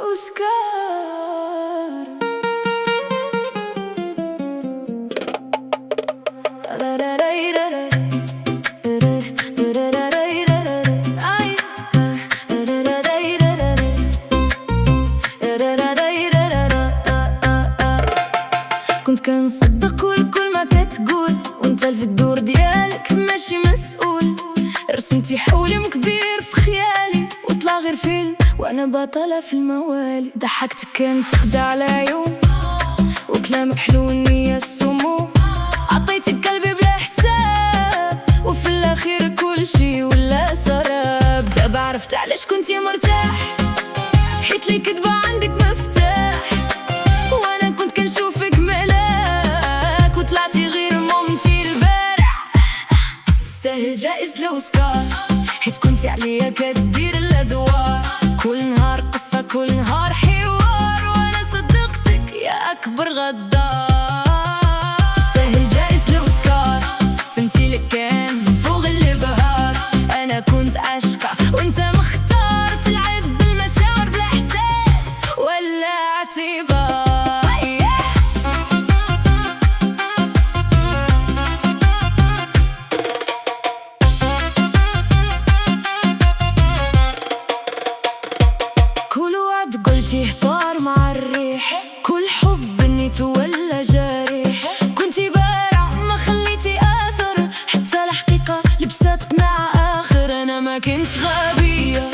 أوسكار. كنت كنصدق كل ما كتقول، وانت في الدور ديالك ماشي مسؤول. رسمتي حلم كبير في خيالي، وطلع غير فيلم وانا بطلة في الموالي. ضحكتك كانت تخدع العيون، وكلامك حلو النية السموم. عطيتك قلبي بلا حساب، وفي الاخير كل شي ولا سراب. دابا عرفت علاش كنتي مرتاح، حيت لي كدبة عندك مفتاح. وانا كنت كنشوفك ملاك، وطلعتي غير ممتي البارح. تستاهل جائزة الأوسكار، حيت كنتي عليا كتدير الأدوار. كل نهار قصة، كل نهار حوار، وانا صدقتك يا أكبر غدار. تستاهل جائزة الأوسكار، تمثيلك كان من فوق الإبهار. أنا كنت عاشقة وانت مختار، تلعب بالمشاعر بلا إحساس ولا اعتبار. كل وعد قلتيه طار مع الريح، كل حب نيت ولا جارح. كنتي بارع ما خليتي آثر، حتى الحقيقة لبست قناع آخر. أنا ما كنتش غبية،